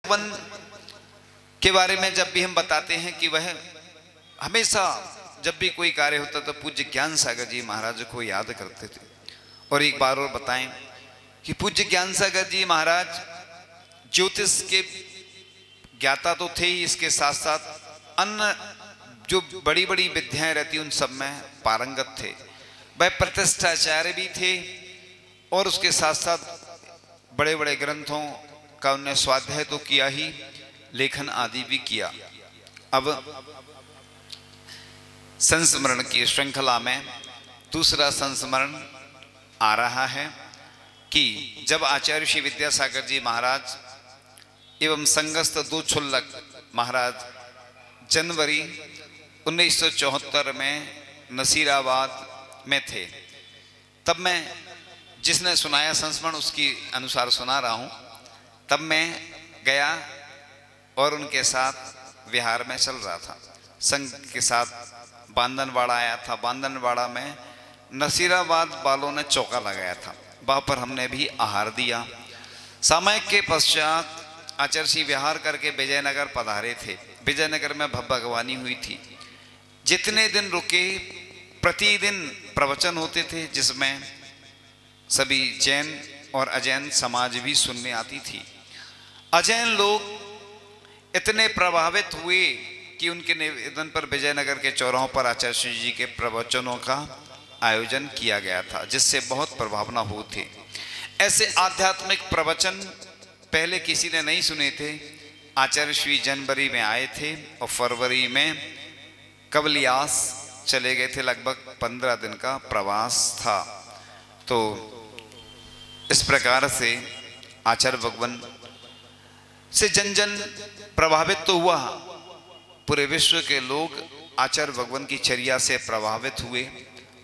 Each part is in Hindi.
वन के बारे में जब भी हम बताते हैं कि वह हमेशा जब भी कोई कार्य होता तो पूज्य ज्ञान सागर जी महाराज को याद करते थे। और एक बार और बताएं कि पूज्य ज्ञान सागर जी महाराज ज्योतिष के ज्ञाता तो थे ही, इसके साथ साथ अन्य जो बड़ी बड़ी विद्याएं रहती उन सब में पारंगत थे। वह प्रतिष्ठाचार्य भी थे और उसके साथ साथ बड़े बड़े ग्रंथों का उन्होंने स्वाध्याय तो किया ही, लेखन आदि भी किया। अब संस्मरण की श्रृंखला में दूसरा संस्मरण आ रहा है कि जब आचार्य श्री विद्यासागर जी महाराज एवं संगस्थ दो छुल्लक महाराज जनवरी 1974 में नसीराबाद में थे, तब मैं जिसने सुनाया संस्मरण उसकी अनुसार सुना रहा हूँ। तब मैं गया और उनके साथ विहार में चल रहा था, संघ के साथ बांदनवाड़ा आया था। बांदनवाड़ा में नसीराबाद वालों ने चौका लगाया था, वहाँ पर हमने भी आहार दिया। सामयिक के पश्चात आचार्य श्री विहार करके विजयनगर पधारे थे। विजयनगर में भगवानी हुई थी। जितने दिन रुके प्रतिदिन प्रवचन होते थे, जिसमें सभी जैन और अजैन समाज भी सुनने आती थी। अजैन लोग इतने प्रभावित हुए कि उनके निवेदन पर विजयनगर के चौराहों पर आचार्य श्री जी के प्रवचनों का आयोजन किया गया था, जिससे बहुत प्रभावना हुई थी। ऐसे आध्यात्मिक प्रवचन पहले किसी ने नहीं सुने थे। आचार्य श्री जनवरी में आए थे और फरवरी में कवलियास चले गए थे। लगभग 15 दिन का प्रवास था। तो इस प्रकार से आचार्य भगवान से जन जन प्रभावित तो हुआ। पूरे विश्व के लोग आचार्य भगवान की चर्या से प्रभावित हुए,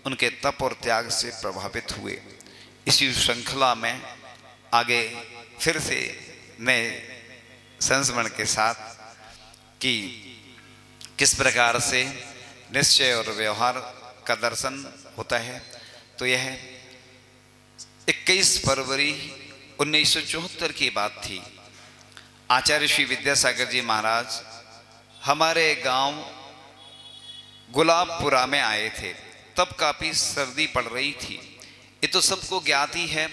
उनके तप और त्याग से प्रभावित हुए। इसी श्रृंखला में आगे फिर से नए संस्मरण के साथ कि किस प्रकार से निश्चय और व्यवहार का दर्शन होता है। तो यह 21 फरवरी 1974 की बात थी। आचार्य श्री विद्यासागर जी महाराज हमारे गांव गुलाबपुरा में आए थे। तब काफ़ी सर्दी पड़ रही थी। ये तो सबको ज्ञात ही है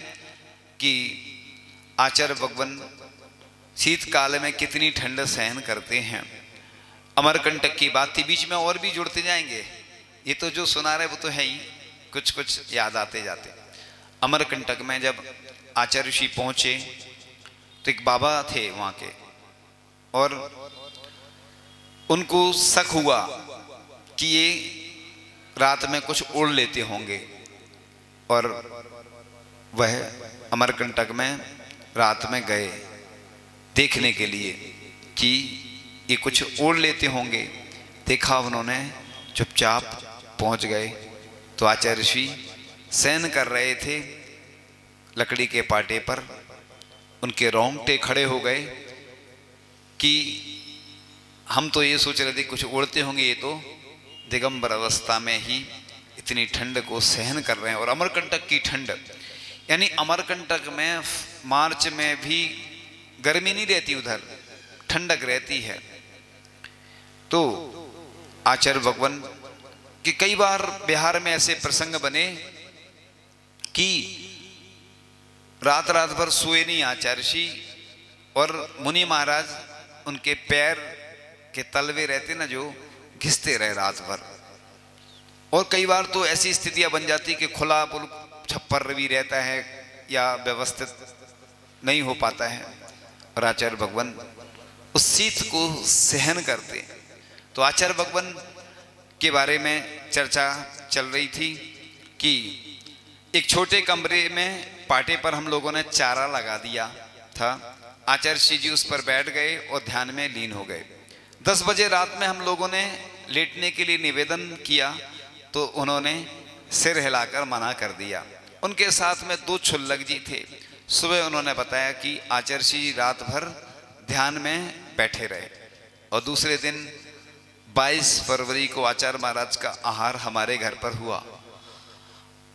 कि आचार्य भगवान शीतकाल में कितनी ठंड सहन करते हैं। अमरकंटक की बात थी, बीच में और भी जुड़ते जाएंगे। ये तो जो सुना रहे वो तो है ही, कुछ कुछ याद आते जाते। अमरकंटक में जब आचार्य श्री पहुँचे तो एक बाबा थे वहाँ के, और उनको शक हुआ कि ये रात में कुछ ओढ़ लेते होंगे, और वह अमरकंटक में रात में गए देखने के लिए कि ये कुछ ओढ़ लेते होंगे। देखा उन्होंने, चुपचाप पहुंच गए तो आचार्य श्री शयन कर रहे थे लकड़ी के पाटे पर। उनके रोंगटे खड़े हो गए कि हम तो ये सोच रहे थे कुछ ओढ़ते होंगे, ये तो दिगंबर अवस्था में ही इतनी ठंड को सहन कर रहे हैं। और अमरकंटक की ठंड, यानी अमरकंटक में मार्च में भी गर्मी नहीं रहती, उधर ठंडक रहती है। तो आचार्य भगवान कि कई बार बिहार में ऐसे प्रसंग बने कि रात रात भर सोए नहीं आचार्य श्री, और मुनि महाराज उनके पैर के तलवे रहते ना जो, घिसते रहे रात भर। और कई बार तो ऐसी स्थितियां बन जाती कि खुला छप्पर भी रहता है या व्यवस्थित नहीं हो पाता है, और आचार्य भगवान उस शीत को सहन करते। तो आचार्य भगवान के बारे में चर्चा चल रही थी कि एक छोटे कमरे में पाटे पर हम लोगों ने चारा लगा दिया था। आचार्य श्री जी उस पर बैठ गए और ध्यान में लीन हो गए। 10 बजे रात में हम लोगों ने लेटने के लिए निवेदन किया तो उन्होंने सिर हिलाकर मना कर दिया। उनके साथ में 2 छुल्लक जी थे। सुबह उन्होंने बताया कि आचार्य श्री रात भर ध्यान में बैठे रहे, और दूसरे दिन 22 फरवरी को आचार्य महाराज का आहार हमारे घर पर हुआ।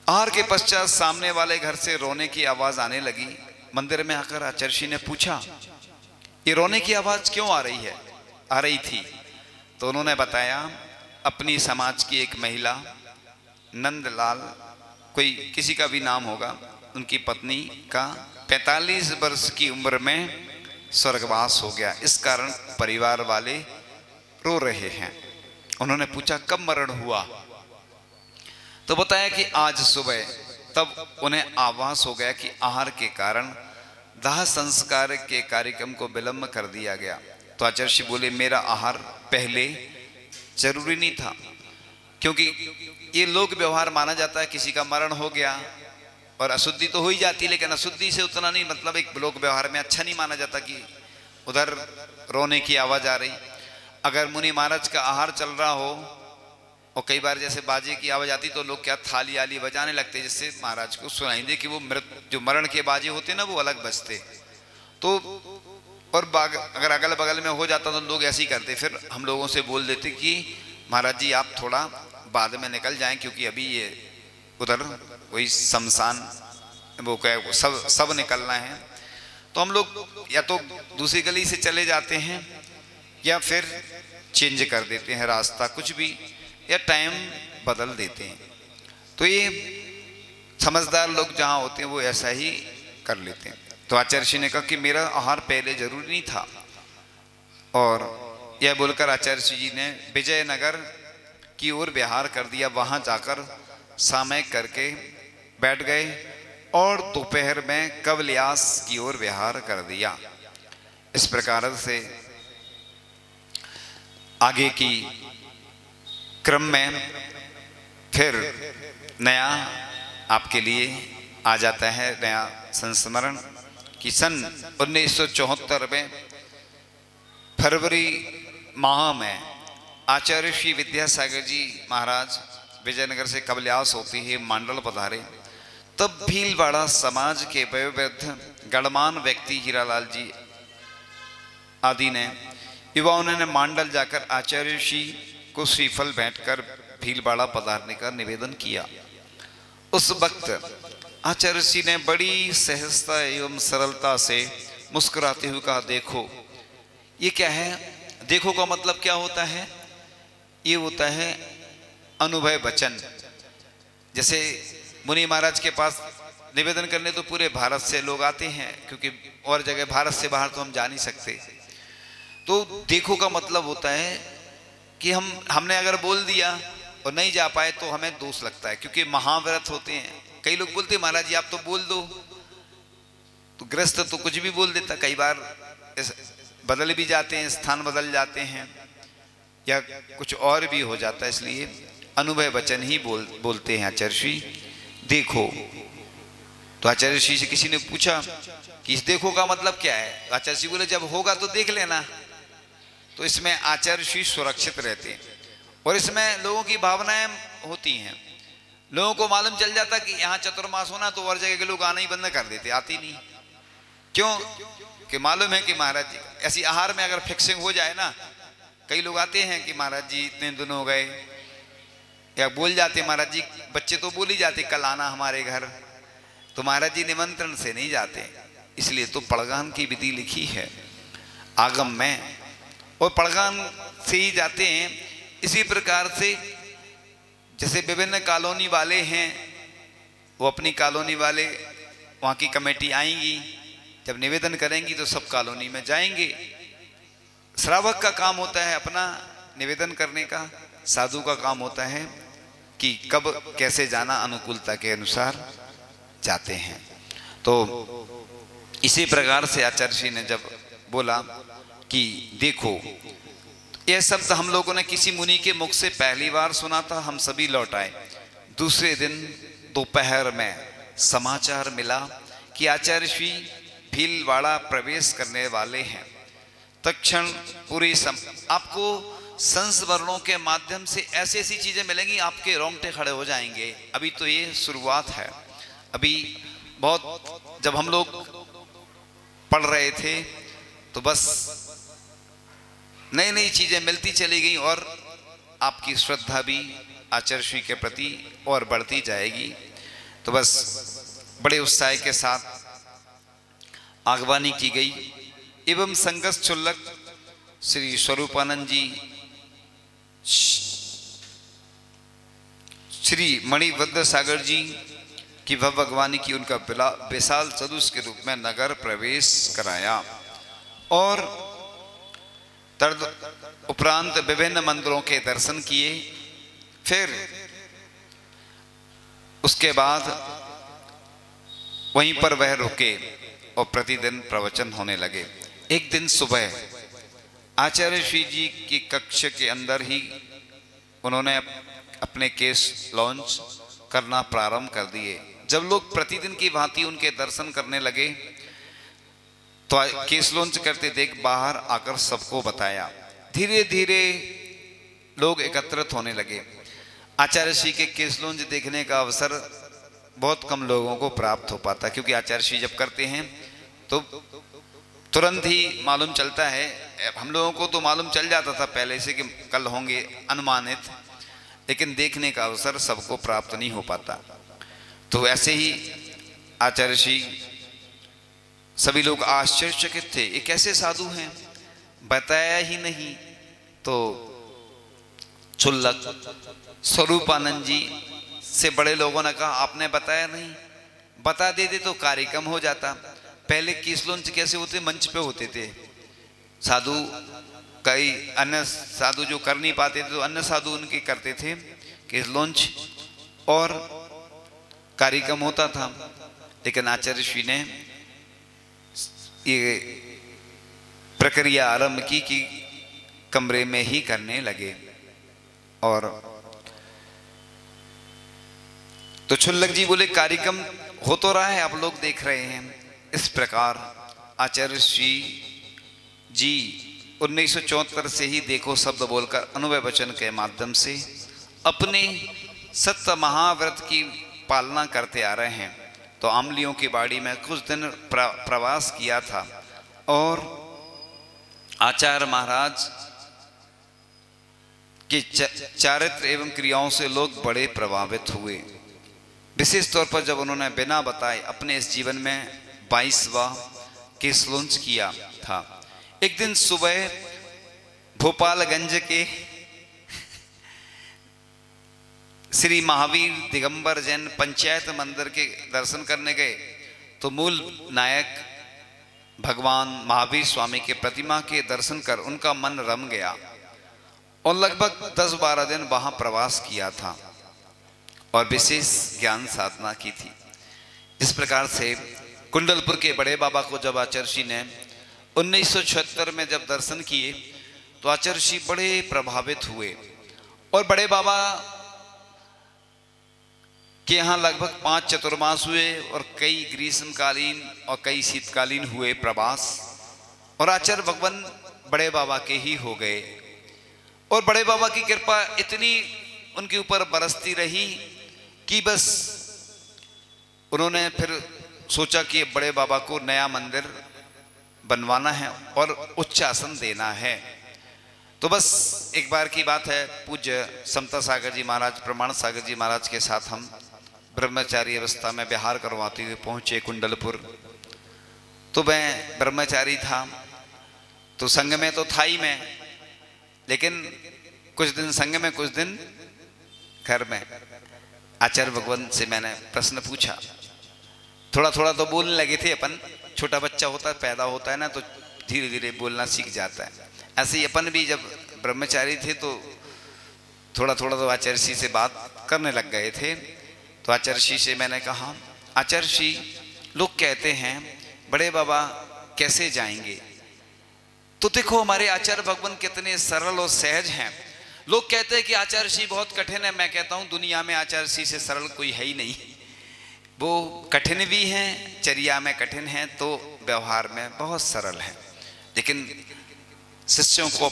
आहार के पश्चात सामने वाले घर से रोने की आवाज आने लगी। मंदिर में आकर आचार्य श्री ने पूछा ये रोने की आवाज़ क्यों आ रही थी। तो उन्होंने बताया अपनी समाज की एक महिला नंदलाल, कोई किसी का भी नाम होगा, उनकी पत्नी का 45 वर्ष की उम्र में स्वर्गवास हो गया, इस कारण परिवार वाले रो रहे हैं। उन्होंने पूछा कब मरण हुआ, तो बताया कि आज सुबह। तब उन्हें आभास हो गया कि आहार के कारण दाह संस्कार के कार्यक्रम को विलंब कर दिया गया। तो आचार्य बोले मेरा आहार पहले जरूरी नहीं था, क्योंकि ये लोक व्यवहार माना जाता है किसी का मरण हो गया और अशुद्धि तो हो ही जाती है, लेकिन अशुद्धि से उतना नहीं, मतलब एक लोक व्यवहार में अच्छा नहीं माना जाता कि उधर रोने की आवाज़ आ रही। अगर मुनि महाराज का आहार चल रहा हो और कई बार जैसे बाजे की आवाज़ आती तो लोग क्या थाली आली बजाने लगते, जिससे महाराज को सुनाई दे कि वो जो मरण के बाजे होते ना वो अलग बजते। तो और अगर अगल बगल में हो जाता तो लोग ऐसे ही करते, फिर हम लोगों से बोल देते कि महाराज जी आप थोड़ा बाद में निकल जाएं, क्योंकि अभी ये उधर वही शमशान वो क्या सब निकलना है। तो हम लोग या तो दूसरी गली से चले जाते हैं या फिर चेंज कर देते हैं रास्ता, कुछ भी, या टाइम बदल देते हैं। तो ये समझदार लोग जहाँ होते हैं वो ऐसा ही कर लेते हैं। तो आचार्य ने कहा कि मेरा आहार पहले जरूरी नहीं था, और यह बोलकर आचार्य जी ने विजयनगर की ओर विहार कर दिया। वहाँ जाकर सामयिक करके बैठ गए और दोपहर में कवल्यास की ओर विहार कर दिया। इस प्रकार से आगे की क्रम में फिर नया आपके लिए आ जाता है नया संस्मरण कि सन 1974 में फरवरी माह में आचार्य श्री विद्यासागर जी महाराज विजयनगर से कवल्यास होती है मांडल पधारे। तब भीलवाड़ा समाज के वयोवृद्ध गणमान व्यक्ति हीरालाल जी आदि ने युवाओं ने मांडल जाकर आचार्य श्री को श्रीफल भेंटकर भीलवाड़ा पधारने का निवेदन किया। उस वक्त आचार्य जी ने बड़ी सहजता एवं सरलता से मुस्कुराते हुए कहा देखो। ये क्या है? देखो का मतलब क्या होता है? ये होता है अनुभव वचन। जैसे मुनि महाराज के पास निवेदन करने तो पूरे भारत से लोग आते हैं, क्योंकि और जगह भारत से बाहर तो हम जा नहीं सकते। तो देखो का मतलब होता है कि हमने अगर बोल दिया और नहीं जा पाए तो हमें दोष लगता है, क्योंकि महाव्रत होते हैं। कई लोग बोलते हैं महाराज जी आप तो बोल दो, तो गृहस्थ तो कुछ भी बोल देता, कई बार बदल भी जाते हैं, स्थान बदल जाते हैं या कुछ और भी हो जाता है, इसलिए अनुभव वचन ही बोलते हैं आचार्य श्री देखो। तो आचार्य श्री से किसी ने पूछा कि इस देखो का मतलब क्या है? आचार्य श्री बोले जब होगा तो देख लेना। तो इसमें आचार्य श्री सुरक्षित रहते हैं और इसमें लोगों की भावनाएं होती हैं। लोगों को मालूम चल जाता कि यहाँ चतुर्मास होना, तो और जगह के लोग आना ही बंद कर देते, आती नहीं। क्यों? कि मालूम है कि महाराज जी ऐसी आहार में अगर फिक्सिंग हो जाए ना, कई लोग आते हैं कि महाराज जी इतने दिन हो गए, या बोल जाते महाराज जी, बच्चे तो बोल ही जाते कल आना हमारे घर, तो महाराज जी निमंत्रण से नहीं जाते। इसलिए तो पड़गान की विधि लिखी है आगम में, और पड़गान से ही जाते हैं। इसी प्रकार से जैसे विभिन्न कॉलोनी वाले हैं, वो अपनी कॉलोनी वाले वहाँ की कमेटी आएंगी, जब निवेदन करेंगी तो सब कॉलोनी में जाएंगे। श्रावक का काम होता है अपना निवेदन करने का, साधु का काम होता है कि कब कैसे जाना, अनुकूलता के अनुसार जाते हैं। तो इसी प्रकार से आचार्य जी ने जब बोला कि देखो, यह शब्द हम लोगों ने किसी मुनि के मुख से पहली बार सुना था। हम सभी लौट आए। दूसरे दिन दोपहर में समाचार मिला कि आचार्य श्री भीलवाड़ा प्रवेश करने वाले हैं। तत्क्षण पूरी आपको संस्मरणों के माध्यम से ऐसी ऐसी चीजें मिलेंगी, आपके रोंगटे खड़े हो जाएंगे। अभी तो ये शुरुआत है। अभी बहुत जब हम लोग पढ़ रहे थे तो बस नई नई चीजें मिलती चली गई और आपकी श्रद्धा भी आचार्य श्री के प्रति और बढ़ती जाएगी। तो बस बड़े उत्साह के साथ आगवानी की गई एवं संगस चुल्लक श्री स्वरूपानंद जी, श्री मणिभद्र सागर जी की भगवानी की उनका विशाल सदुष के रूप में नगर प्रवेश कराया और तद उपरांत विभिन्न मंदिरों के दर्शन किए। फिर उसके बाद वहीं पर वह रुके और प्रतिदिन प्रवचन होने लगे। एक दिन सुबह आचार्य श्री जी की कक्ष के अंदर ही उन्होंने अपने केस लॉन्च करना प्रारंभ कर दिए। जब लोग प्रतिदिन की भांति उनके दर्शन करने लगे तो केस लॉन्च करते देख बाहर आकर सबको बताया। धीरे धीरे लोग एकत्रित होने लगे। आचार्य श्री के केस लॉन्च देखने का अवसर बहुत कम लोगों को प्राप्त हो पाता, क्योंकि आचार्य श्री जब करते हैं तो तुरंत ही मालूम चलता है। हम लोगों को तो मालूम चल जाता था पहले से कि कल होंगे अनुमानित, लेकिन देखने का अवसर सबको प्राप्त नहीं हो पाता। तो ऐसे ही आचार्य श्री सभी लोग आश्चर्यचकित थे, ये कैसे साधु हैं, बताया ही नहीं। तो चुल्लक स्वरूपानंद जी से बड़े लोगों ने कहा आपने बताया नहीं, बता देते तो कार्यक्रम हो जाता। पहले केस लॉन्च कैसे होते, मंच पे होते थे साधु, कई अन्य साधु जो कर नहीं पाते थे तो अन्य साधु उनके करते थे केस लॉन्च और कार्यक्रम होता था। लेकिन आचार्य श्री ने ये प्रक्रिया आरंभ की कि कमरे में ही करने लगे। और तो चुल्लक जी बोले कार्यक्रम हो तो रहा है, आप लोग देख रहे हैं। इस प्रकार आचार्य श्री जी 1974 से ही देखो शब्द बोलकर अनुभव वचन के माध्यम से अपने सत्य महाव्रत की पालना करते आ रहे हैं। तो आमलियों की बाड़ी में कुछ दिन प्रवास किया था और आचार्य महाराज के चारित्र एवं क्रियाओं से लोग बड़े प्रभावित हुए। विशेष तौर पर जब उन्होंने बिना बताए अपने इस जीवन में 22वां केस लॉन्च किया था। एक दिन सुबह भोपालगंज के श्री महावीर दिगंबर जैन पंचायत मंदिर के दर्शन करने गए तो मूल नायक भगवान महावीर स्वामी के प्रतिमा के दर्शन कर उनका मन रम गया और लगभग 10-12 दिन वहां प्रवास किया था और विशेष ज्ञान साधना की थी। इस प्रकार से कुंडलपुर के बड़े बाबा को जब आचार्य श्री ने 1976 में जब दर्शन किए तो आचार्य श्री बड़े प्रभावित हुए और बड़े बाबा के यहाँ लगभग 5 चतुर्मास हुए और कई ग्रीष्मकालीन और कई शीतकालीन हुए प्रवास और आचार्य भगवान बड़े बाबा के ही हो गए। और बड़े बाबा की कृपा इतनी उनके ऊपर बरसती रही कि बस उन्होंने फिर सोचा कि बड़े बाबा को नया मंदिर बनवाना है और उच्चासन देना है। तो बस एक बार की बात है, पूज्य समता सागर जी महाराज, प्रमाण सागर जी महाराज के साथ हम ब्रह्मचारी अवस्था में विहार करवाते हुए पहुंचे कुंडलपुर। तो मैं ब्रह्मचारी था तो संघ में तो था ही मैं, लेकिन कुछ दिन संघ में कुछ दिन घर में। आचार्य भगवान से मैंने प्रश्न पूछा, थोड़ा थोड़ा तो बोलने लगे थे अपन, छोटा बच्चा होता है पैदा होता है ना तो धीरे धीरे बोलना सीख जाता है। ऐसे ही अपन भी जब ब्रह्मचारी थे तो थोड़ा थोड़ा तो आचार्य श्री से बात करने लग गए थे। तो आचार्य श्री से मैंने कहा, आचार्य श्री लोग कहते हैं बड़े बाबा कैसे जाएंगे, तो देखो हमारे आचार्य भगवान कितने सरल और सहज हैं। लोग कहते हैं कि आचार्य श्री बहुत कठिन है, मैं कहता हूँ दुनिया में आचार्य श्री से सरल कोई है ही नहीं। वो कठिन भी हैं, चर्या में कठिन हैं तो व्यवहार में बहुत सरल है। लेकिन शिष्यों को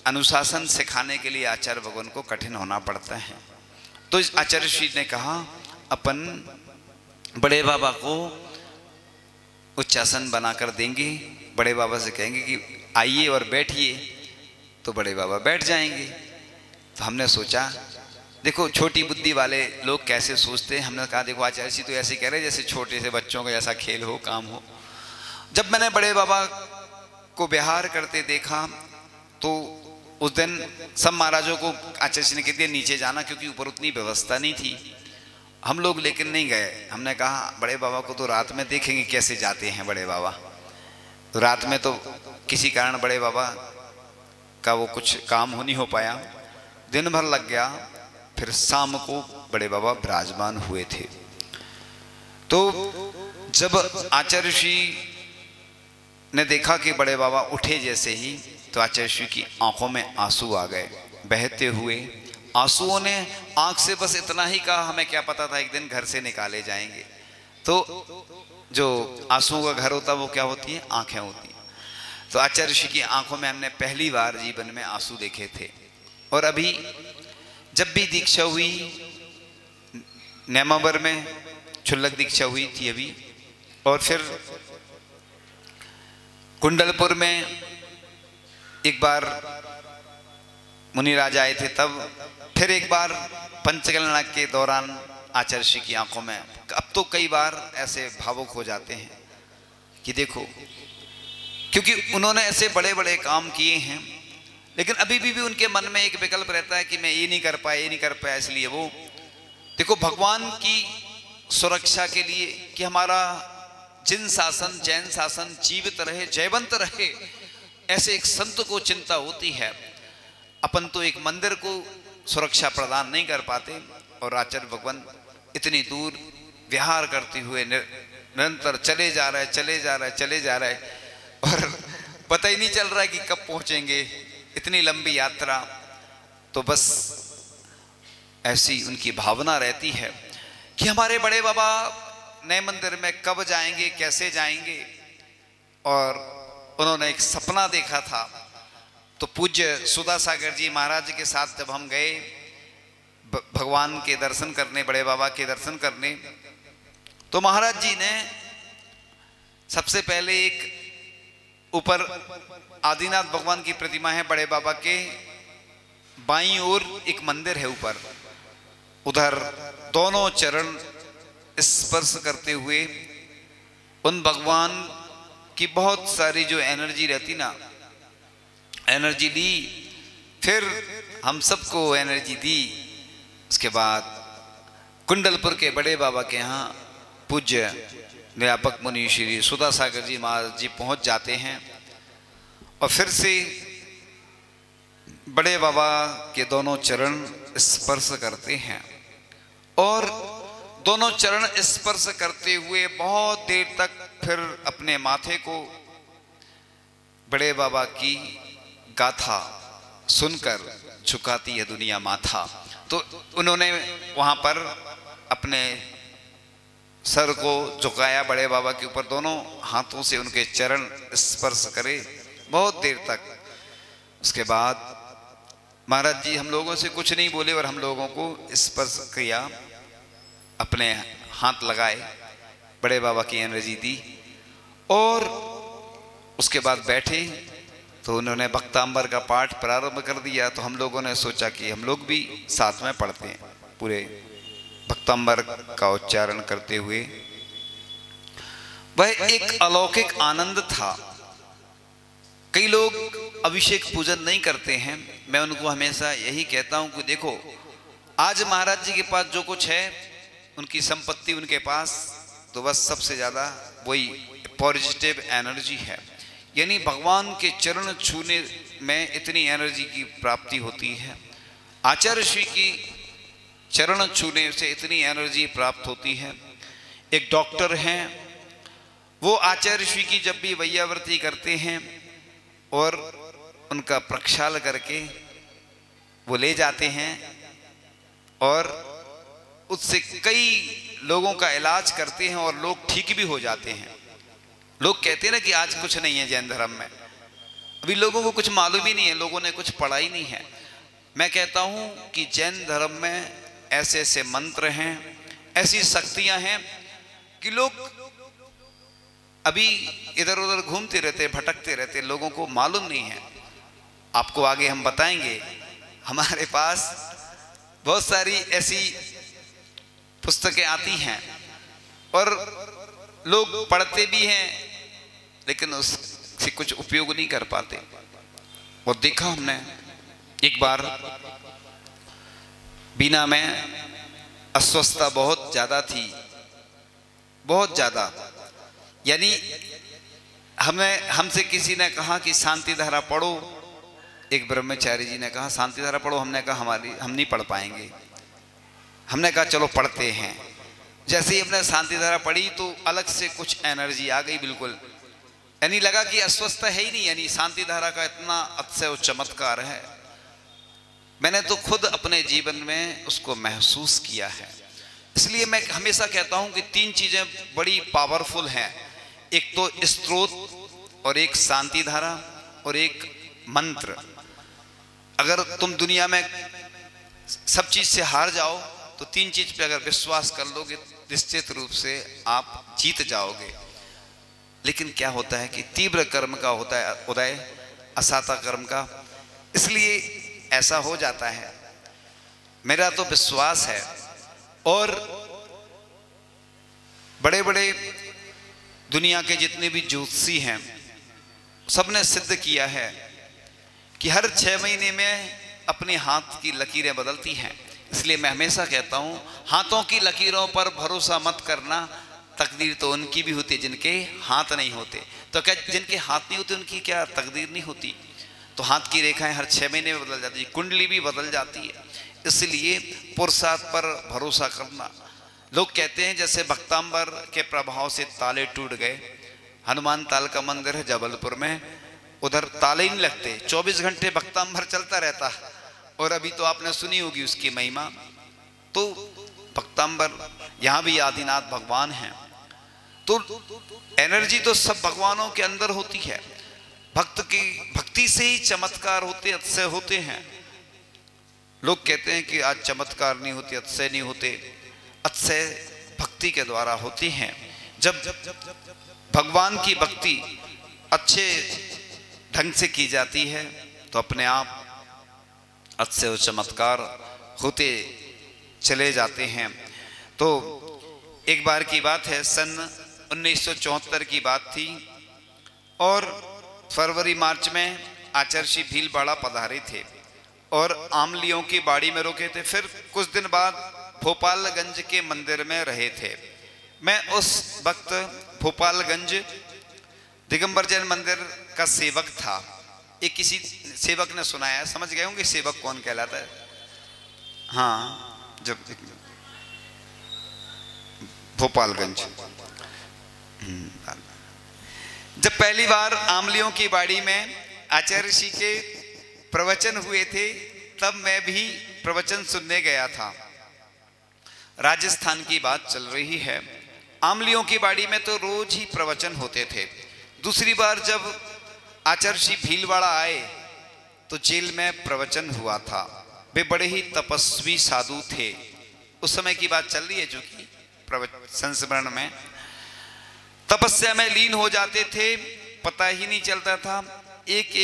अनुशासन सिखाने के लिए आचार्य भगवान को कठिन होना पड़ता है। तो इस आचार्य श्री ने कहा अपन बड़े बाबा को उच्चासन बनाकर देंगे, बड़े बाबा से कहेंगे कि आइए और बैठिए, तो बड़े बाबा बैठ जाएंगे। तो हमने सोचा देखो छोटी बुद्धि वाले लोग कैसे सोचते हैं। हमने कहा देखो आचार्य जी तो ऐसे कह रहे जैसे छोटे से बच्चों का जैसा खेल हो काम हो। जब मैंने बड़े बाबा को विहार करते देखा तो उस दिन सब महाराजों को आचार्य ने कह दिया नीचे जाना, क्योंकि ऊपर उतनी व्यवस्था नहीं थी। हम लोग लेकिन नहीं गए। हमने कहा बड़े बाबा को तो रात में देखेंगे कैसे जाते हैं बड़े बाबा। तो रात में तो किसी कारण बड़े बाबा का वो कुछ काम हो नहीं हो पाया, दिन भर लग गया। फिर शाम को बड़े बाबा विराजमान हुए थे। तो जब आचार्य श्री ने देखा कि बड़े बाबा उठे जैसे ही, तो आचार्य श्री की आंखों में आंसू आ गए, बहते हुए आंसुओं ने आंख से बस इतना ही कहा, हमें क्या पता था एक दिन घर से निकाले जाएंगे। तो जो आंसुओं का घर होता है वो क्या होती है, आंखें होती हैं। तो आचार्य ऋषि की आंखों में हमने पहली बार जीवन में आंसू देखे थे। और अभी जब भी दीक्षा हुई, नेमावर में क्षुल्लक दीक्षा हुई थी अभी, और फिर कुंडलपुर में एक बार मुनिराज आए थे, तब फिर एक बार पंचकलना के दौरान आचार्य श्री की आंखों में, अब तो कई बार ऐसे भावुक हो जाते हैं कि देखो, क्योंकि उन्होंने ऐसे बड़े बड़े काम किए हैं, लेकिन अभी भी उनके मन में एक विकल्प रहता है कि मैं ये नहीं कर पाया, ये नहीं कर पाया। इसलिए वो देखो भगवान की सुरक्षा के लिए कि हमारा जिन शासन जैन शासन जीवित रहे, जयवंत रहे, ऐसे एक संत को चिंता होती है। अपन तो एक मंदिर को सुरक्षा प्रदान नहीं कर पाते, और आचार्य भगवान इतनी दूर विहार करते हुए निरंतर चले जा रहे, चले जा रहे, चले जा रहे, और पता ही नहीं चल रहा है कि कब पहुंचेंगे, इतनी लंबी यात्रा। तो बस ऐसी उनकी भावना रहती है कि हमारे बड़े बाबा नए मंदिर में कब जाएंगे, कैसे जाएंगे। और उन्होंने एक सपना देखा था। तो पूज्य सुधा सागर जी महाराज के साथ जब हम गए भगवान के दर्शन करने, बड़े बाबा के दर्शन करने, तो महाराज जी ने सबसे पहले एक ऊपर आदिनाथ भगवान की प्रतिमा है, बड़े बाबा के बाईं ओर एक मंदिर है ऊपर, उधर दोनों चरण स्पर्श करते हुए उन भगवान की बहुत सारी जो एनर्जी रहती ना, एनर्जी ली, फिर हम सबको एनर्जी दी। उसके बाद कुंडलपुर के बड़े बाबा के यहाँ पूज्य व्यापक मुनि श्री सुधा सागर जी महाराज जी पहुँच जाते हैं, और फिर से बड़े बाबा के दोनों चरण स्पर्श करते हैं, और दोनों चरण स्पर्श करते हुए बहुत देर तक फिर अपने माथे को बड़े बाबा की गाथा सुनकर झुकाती है दुनिया माथा। तो उन्होंने वहाँ पर अपने सर को झुकाया बड़े बाबा के ऊपर, दोनों हाथों से उनके चरण स्पर्श करे बहुत देर तक। उसके बाद महाराज जी हम लोगों से कुछ नहीं बोले और हम लोगों को स्पर्श किया, अपने हाथ लगाए, बड़े बाबा की एनर्जी दी, और उसके बाद बैठे तो उन्होंने भक्तांबर का पाठ प्रारंभ कर दिया। तो हम लोगों ने सोचा कि हम लोग भी साथ में पढ़ते हैं, पूरे भक्तांबर का उच्चारण करते हुए। वह एक अलौकिक आनंद था। कई लोग अभिषेक पूजन नहीं करते हैं, मैं उनको हमेशा यही कहता हूं कि देखो आज महाराज जी के पास जो कुछ है, उनकी संपत्ति उनके पास, तो बस सबसे ज्यादा वही पॉजिटिव एनर्जी है। यानी भगवान के चरण छूने में इतनी एनर्जी की प्राप्ति होती है, आचार्य श्री की चरण छूने से इतनी एनर्जी प्राप्त होती है। एक डॉक्टर हैं, वो आचार्य श्री की जब भी वैयावर्ती करते हैं और उनका प्रक्षाल करके वो ले जाते हैं, और उससे कई लोगों का इलाज करते हैं और लोग ठीक भी हो जाते हैं। लोग कहते हैं ना कि आज कुछ नहीं है जैन धर्म में, अभी लोगों को कुछ मालूम ही नहीं है, लोगों ने कुछ पढ़ा ही नहीं है। मैं कहता हूं कि जैन धर्म में ऐसे ऐसे मंत्र हैं, ऐसी शक्तियां हैं कि लोग अभी इधर उधर घूमते रहते, भटकते रहते, लोगों को मालूम नहीं है। आपको आगे हम बताएंगे, हमारे पास बहुत सारी ऐसी पुस्तकें आती हैं और लोग पढ़ते भी हैं, लेकिन उससे से कुछ उपयोग नहीं कर पाते। और देखा हमने एक बार बीना में अस्वस्थता बहुत ज्यादा थी, बहुत ज्यादा। यानी हमसे किसी ने कहा कि शांति धारा पढ़ो, एक ब्रह्मचारी जी ने कहा शांति धारा पढ़ो। हमने कहा हम नहीं पढ़ पाएंगे। हमने कहा चलो पढ़ते हैं। जैसे ही हमने शांति धारा पढ़ी तो अलग से कुछ एनर्जी आ गई बिल्कुल, यानी लगा कि अस्वस्थ है ही नहीं। यानी शांति धारा का इतना अतिशय चमत्कार है, मैंने तो खुद अपने जीवन में उसको महसूस किया है। इसलिए मैं हमेशा कहता हूं कि तीन चीजें बड़ी पावरफुल हैं, एक तो स्रोत और एक शांति धारा और एक मंत्र। अगर तुम दुनिया में सब चीज से हार जाओ तो तीन चीज पे अगर विश्वास कर लोगे निश्चित रूप से आप जीत जाओगे। लेकिन क्या होता है कि तीव्र कर्म का होता है उदय, असाता कर्म का, इसलिए ऐसा हो जाता है। मेरा तो विश्वास है, और बड़े बड़े दुनिया के जितने भी ज्योतिषी हैं सबने सिद्ध किया है कि हर 6 महीने में अपने हाथ की लकीरें बदलती हैं। इसलिए मैं हमेशा कहता हूं हाथों की लकीरों पर भरोसा मत करना, तकदीर तो उनकी भी होती है जिनके हाथ नहीं होते। तो क्या जिनके हाथ नहीं होते उनकी क्या तकदीर नहीं होती? तो हाथ की रेखाएं हर 6 महीने में बदल जाती है, कुंडली भी बदल जाती है। इसलिए पुरुषार्थ पर भरोसा करना। लोग कहते हैं जैसे भक्तांबर के प्रभाव से ताले टूट गए। हनुमान ताल का मंदिर है जबलपुर में, उधर ताले ही नहीं लगते, 24 घंटे भक्तांबर चलता रहता। और अभी तो आपने सुनी होगी उसकी महिमा। तो भक्तांबर, यहाँ भी आदिनाथ भगवान हैं। तो एनर्जी तो सब भगवानों के अंदर होती है। भक्त की भक्ति से ही चमत्कार होते, अतिशय होते हैं। लोग कहते हैं कि आज चमत्कार नहीं होते, अतिशय नहीं होते। अतिशय भक्ति के द्वारा होती हैं। जब भगवान की भक्ति अच्छे ढंग से की जाती है तो अपने आप अतिशय चमत्कार होते चले जाते हैं। तो एक बार की बात है, सन 1974 की बात थी, और फरवरी मार्च में आचार्य भीलवाड़ा पधारे थे और आमलियों की बाड़ी में रुके थे। फिर कुछ दिन बाद भोपालगंज के मंदिर में रहे थे। मैं उस वक्त भोपालगंज दिगंबर जैन मंदिर का सेवक था। एक किसी सेवक ने सुनाया, समझ गए होंगे सेवक कौन कहलाता है? हाँ, जब भोपालगंज जब पहली बार आमलियों की बाड़ी में आचार्य ऋषि के प्रवचन हुए थे तब मैं भी प्रवचन सुनने गया था। राजस्थान की बात चल रही है। आमलियों की बाड़ी में तो रोज ही प्रवचन होते थे। दूसरी बार जब आचार्य भीलवाड़ा आए तो जेल में प्रवचन हुआ था। वे बड़े ही तपस्वी साधु थे। उस समय की बात चल रही है, जो कि संस्मरण में तपस्या में लीन हो जाते थे, पता ही नहीं चलता था। एक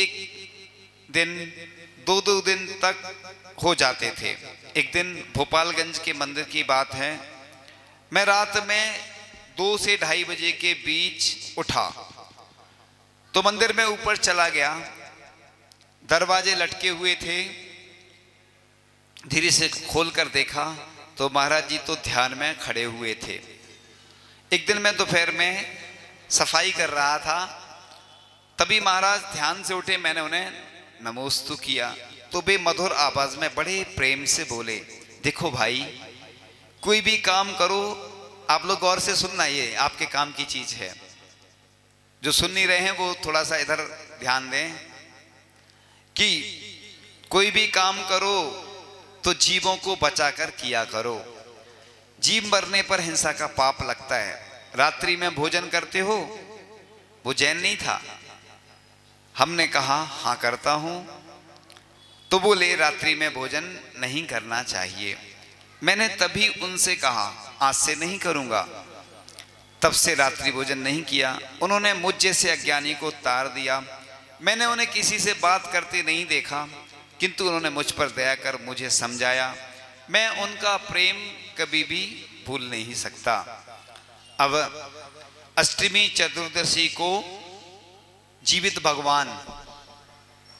दिन 2 दिन तक हो जाते थे। एक दिन भोपालगंज के मंदिर की बात है, मैं रात में 2 से 2:30 बजे के बीच उठा तो मंदिर में ऊपर चला गया। दरवाजे लटके हुए थे। धीरे से खोलकर देखा तो महाराज जी तो ध्यान में खड़े हुए थे। एक दिन मैं दोपहर में सफाई कर रहा था, तभी महाराज ध्यान से उठे। मैंने उन्हें नमोस्तु किया तो वे मधुर आवाज में बड़े प्रेम से बोले, देखो भाई, कोई भी काम करो, आप लोग गौर से सुनना, ये आपके काम की चीज है। जो सुन नहीं रहे हैं वो थोड़ा सा इधर ध्यान दें कि कोई भी काम करो तो जीवों को बचाकर किया करो। जीव मरने पर हिंसा का पाप लगता है। रात्रि में भोजन करते हो? वो जैन नहीं था। हमने कहा हाँ करता हूं। तो बोले रात्रि में भोजन नहीं करना चाहिए। मैंने तभी उनसे कहा आज से नहीं करूंगा। तब से रात्रि भोजन नहीं किया। उन्होंने मुझ जैसे अज्ञानी को तार दिया। मैंने उन्हें किसी से बात करते नहीं देखा, किंतु उन्होंने मुझ पर दया कर मुझे समझाया। मैं उनका प्रेम कभी भी भूल नहीं सकता। अब अष्टमी चतुर्दशी को जीवित भगवान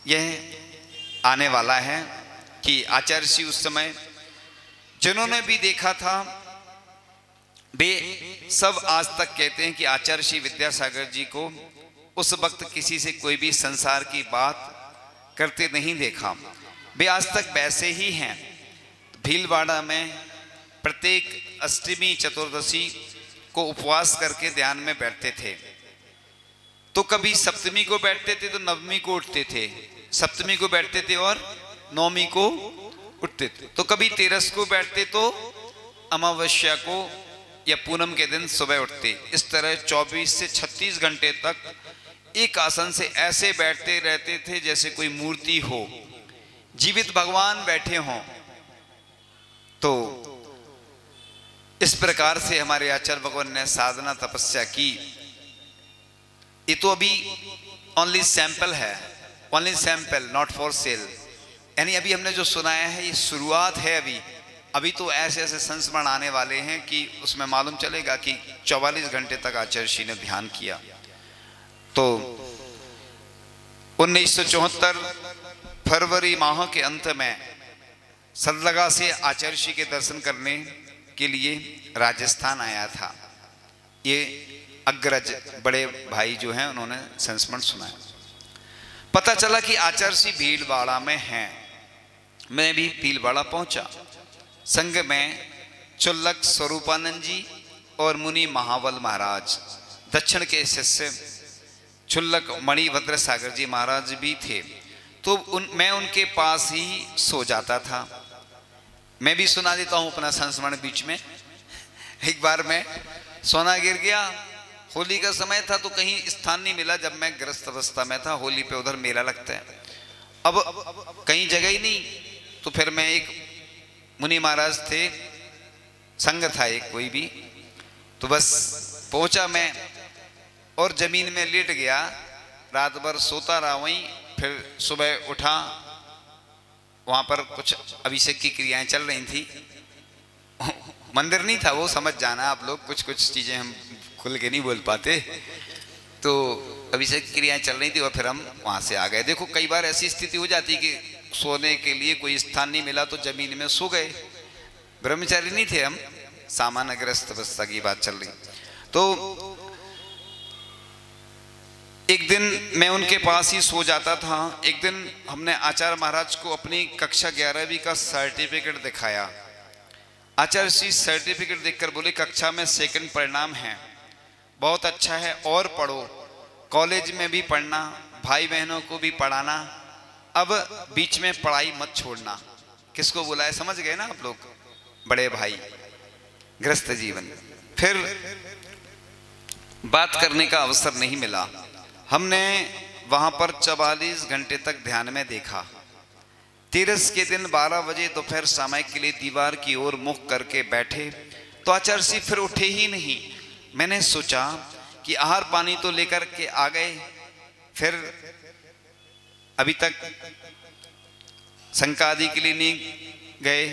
यह आने वाला है कि आचार्य श्री उस समय जिन्होंने भी देखा था वे सब आज तक कहते हैं कि आचार्य श्री विद्यासागर जी को उस वक्त किसी से कोई भी संसार की बात करते नहीं देखा। वे आज तक वैसे ही हैं। भीलवाड़ा में प्रत्येक अष्टमी चतुर्दशी को उपवास करके ध्यान में बैठते थे। तो कभी सप्तमी को बैठते थे तो नवमी को उठते थे, सप्तमी को बैठते थे और नवमी को उठते थे। तो कभी तेरस को बैठते तो अमावस्या को या पूनम के दिन सुबह उठते। इस तरह 24 से 36 घंटे तक एक आसन से ऐसे बैठते रहते थे जैसे कोई मूर्ति हो, जीवित भगवान बैठे हों। तो इस प्रकार से हमारे आचार्य भगवान ने साधना तपस्या की। ये तो अभी ओनली सैंपल है, only sample, not for sale. यानी अभी हमने जो सुनाया है ये शुरुआत है। अभी तो ऐसे ऐसे संस्मरण आने वाले हैं कि उसमें मालूम चलेगा कि 44 घंटे तक आचार्य श्री ने ध्यान किया। तो 1974 फरवरी माह के अंत में सदलगा से आचार्य श्री के दर्शन करने के लिए राजस्थान आया था। ये अग्रज बड़े भाई जो हैं उन्होंने संस्मरण सुनाया। पता चला कि आचार्य श्री भीलवाड़ा में हैं। मैं भी भीलवाड़ा पहुंचा। संग में चुल्लक स्वरूपानंद जी और मुनि महाबल महाराज, दक्षिण के शिष्य चुल्लक मणिभद्र सागर जी महाराज भी थे। तो मैं उनके पास ही सो जाता था। मैं भी सुना देता हूँ अपना संस्मरण बीच में। एक बार मैं सोना गिर गया, होली का समय था तो कहीं स्थान नहीं मिला। जब मैं ग्रस्त अवस्था में था, होली पे उधर मेला लगता है, अब कहीं जगह ही नहीं। तो फिर मैं, एक मुनि महाराज थे, संग था एक कोई भी, तो बस पहुंचा मैं और जमीन में लेट गया। रात भर सोता रहा वहीं। फिर सुबह उठा, वहां पर कुछ अभिषेक की क्रियाएं चल रही थी। मंदिर नहीं था वो, समझ जाना आप लोग, कुछ कुछ चीजें हम खुल के नहीं बोल पाते। तो अभिषेक की क्रियाएं चल रही थी और फिर हम वहां से आ गए। देखो कई बार ऐसी स्थिति हो जाती कि सोने के लिए कोई स्थान नहीं मिला तो जमीन में सो गए। ब्रह्मचारी नहीं थे हम, सामान्य ग्रस्त अवस्था की बात चल रही। तो एक दिन मैं उनके पास ही सो जाता था। एक दिन हमने आचार्य महाराज को अपनी कक्षा 11वीं का सर्टिफिकेट दिखाया। आचार्य श्री सर्टिफिकेट देखकर बोले, कक्षा में सेकंड परिणाम है, बहुत अच्छा है, और पढ़ो, कॉलेज में भी पढ़ना, भाई बहनों को भी पढ़ाना, अब बीच में पढ़ाई मत छोड़ना। किसको बुलाए समझ गए ना आप लोग, बड़े भाई, गृहस्थ जीवन। फिर बात करने का अवसर नहीं मिला। हमने वहां पर 44 घंटे तक ध्यान में देखा। तेरस के दिन 12 बजे दोपहर समय के लिए दीवार की ओर मुख करके बैठे तो आचार्य श्री फिर उठे ही नहीं। मैंने सोचा कि आहार पानी तो लेकर के आ गए, फिर अभी तक शंका आदि के लिए नहीं गए,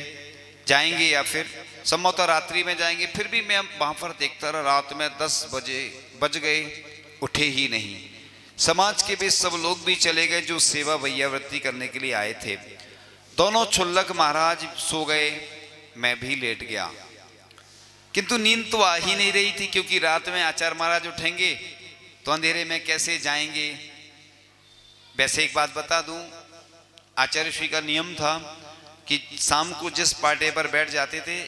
जाएंगे या फिर संभवतः रात्रि में जाएंगे। फिर भी मैं वहां पर देखता रहा, रात में 10 बज गए, उठे ही नहीं। समाज के बीच सब लोग भी चले गए जो सेवा वैयावृत्ति करने के लिए आए थे। दोनों चुल्लक महाराज सो गए, मैं भी लेट गया, किंतु नींद तो आ ही नहीं रही थी, क्योंकि रात में आचार्य महाराज उठेंगे तो अंधेरे में कैसे जाएंगे। वैसे एक बात बता दूं, आचार्य श्री का नियम था कि शाम को जिस पाटे पर बैठ जाते थे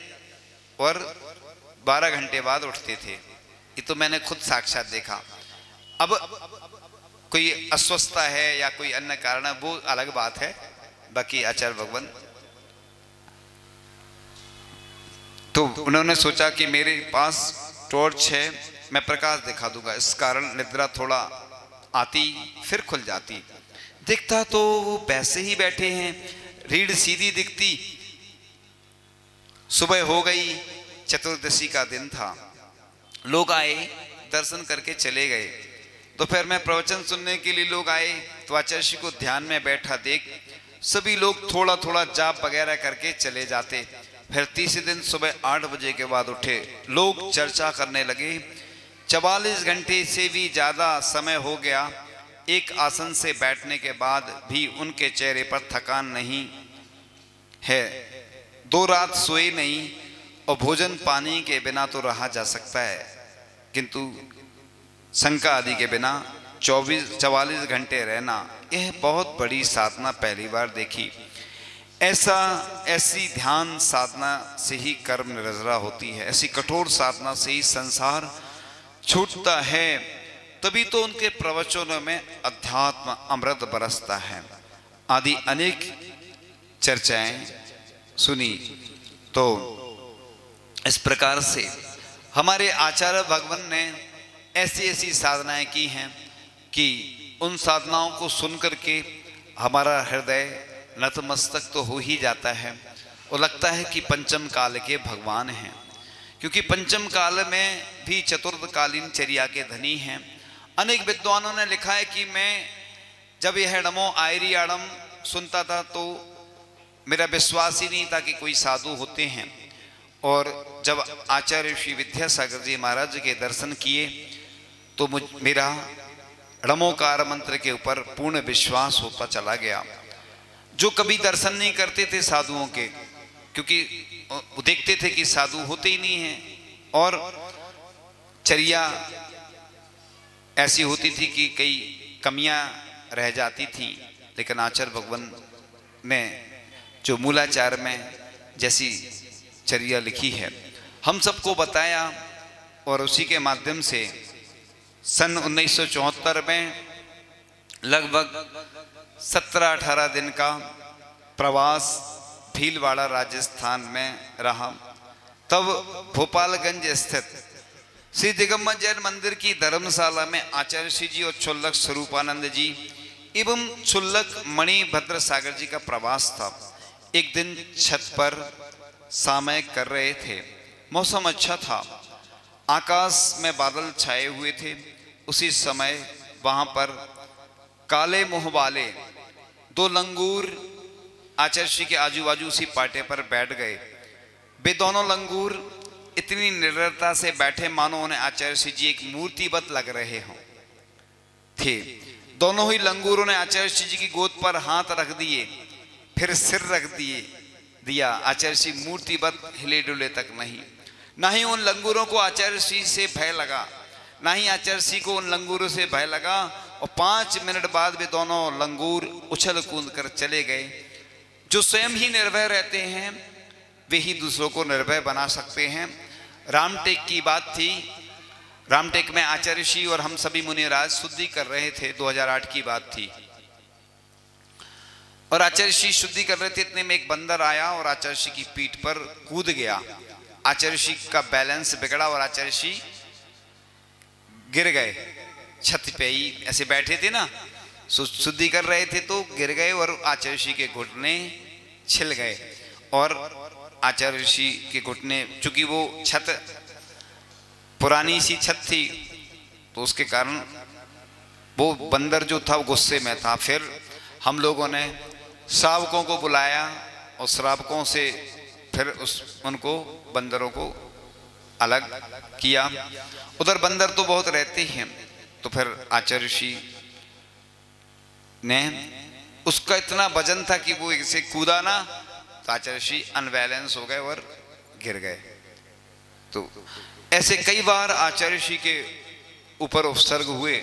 और 12 घंटे बाद उठते थे। ये तो मैंने खुद साक्षात देखा। अब कोई अस्वस्थता है या कोई अन्य कारण है वो अलग बात है, बाकी आचार्य भगवान तो उन्होंने सोचा कि मेरे पास टॉर्च है, मैं प्रकाश दिखा दूंगा। इस कारण निद्रा थोड़ा आती फिर खुल जाती। दिखता तो वो वैसे ही बैठे हैं, रीढ़ सीधी दिखती। सुबह हो गई, चतुर्दशी का दिन था, लोग आए, दर्शन करके चले गए। दोपहर में प्रवचन सुनने के लिए लोग आए तो आचार्य श्री को ध्यान में बैठा देख सभी लोग थोड़ा थोड़ा जाप वगैरह करके चले जाते। फिर तीसरे दिन सुबह 8 बजे के बाद उठे, लोग चर्चा करने लगे। 44 घंटे से भी ज्यादा समय हो गया, एक आसन से बैठने के बाद भी उनके चेहरे पर थकान नहीं है। 2 रात सोए नहीं और भोजन पानी के बिना तो रहा जा सकता है, किंतु शंका आदि के बिना 44 घंटे रहना, यह बहुत बड़ी साधना पहली बार देखी। ऐसी ध्यान साधना से ही कर्म निर्जरा होती है, ऐसी कठोर साधना से ही संसार छूटता है। तभी तो उनके प्रवचनों में अध्यात्म अमृत बरसता है। आदि अनेक चर्चाएं सुनी। तो इस प्रकार से हमारे आचार्य भगवान ने ऐसी ऐसी साधनाएं की हैं कि उन साधनाओं को सुन करके हमारा हृदय नतमस्तक तो हो ही जाता है और लगता है कि पंचम काल के भगवान हैं, क्योंकि पंचम काल में भी चतुर्थकालीन चर्या के धनी हैं। अनेक विद्वानों ने लिखा है कि मैं जब यह नमो आयरियाणम सुनता था तो मेरा विश्वास ही नहीं था कि कोई साधु होते हैं, और जब आचार्य श्री विद्यासागर जी महाराज के दर्शन किए तो मेरा णमोकार मंत्र के ऊपर पूर्ण विश्वास होता चला गया। जो कभी दर्शन नहीं करते थे साधुओं के, क्योंकि वो देखते थे कि साधु होते ही नहीं हैं और चर्या ऐसी होती थी कि कई कमियां रह जाती थी, लेकिन आचार्य भगवान ने जो मूलाचार में जैसी चर्या लिखी है हम सबको बताया, और उसी के माध्यम से सन 1974 में लगभग 17-18 दिन का प्रवास भीलवाड़ा राजस्थान में रहा। तब भोपालगंज स्थित श्री दिगंबर जैन मंदिर की धर्मशाला में आचार्य श्री जी और क्षुल्लक स्वरूपानंद जी एवं क्षुल्लक मणिभद्र सागर जी का प्रवास था। एक दिन छत पर सामय कर रहे थे, मौसम अच्छा था, आकाश में बादल छाए हुए थे। उसी समय वहां पर काले मुंह वाले 2 लंगूर आचार्य श्री के आजू बाजू उसी पाटे पर बैठ गए। वे दोनों लंगूर इतनी निर्भरता से बैठे मानो उन्हें आचार्य श्री जी एक मूर्तिवत लग रहे हों थे। दोनों ही लंगूरों ने आचार्य श्री जी की गोद पर हाथ रख दिए, फिर सिर रख दिया। आचार्य श्री मूर्तिवत हिले डुले तक नहीं। ना ही उन लंगूरों को आचार्य श्री से भय लगा, ना ही आचार्य श्री को उन लंगूरों से भय लगा। और 5 मिनट बाद वे दोनों लंगूर उछल कूद कर चले गए। जो स्वयं ही निर्भय रहते हैं वे ही दूसरों को निर्भय बना सकते हैं। रामटेक की बात थी। रामटेक में आचार्य श्री और हम सभी मुनिराज शुद्धि कर रहे थे, 2008 की बात थी। और आचार्य श्री शुद्धि कर रहे थे, इतने में एक बंदर आया और आचार्य श्री की पीठ पर कूद गया। आचार्य श्री का बैलेंस बिगड़ा और आचार्य श्री गिर गए। छत पे ही ऐसे बैठे थे ना, शुद्धि कर रहे थे तो गिर गए और आचार्य श्री के घुटने छिल गए। और आचार्य ऋषि के घुटने, चूंकि वो छत पुरानी सी छत थी तो उसके कारण वो बंदर जो था वो गुस्से में था। फिर हम लोगों ने श्रावकों को बुलाया और श्रावकों से फिर उनको बंदरों को अलग किया। उधर बंदर तो बहुत रहते हैं, तो फिर आचार्य ऋषि ने, उसका इतना वजन था कि वो इसे कूदा ना, तो आचार्य ऋषि अनबैलेंस हो गए और गिर गए। तो ऐसे कई बार आचार्य ऋषि के ऊपर उपसर्ग हुए।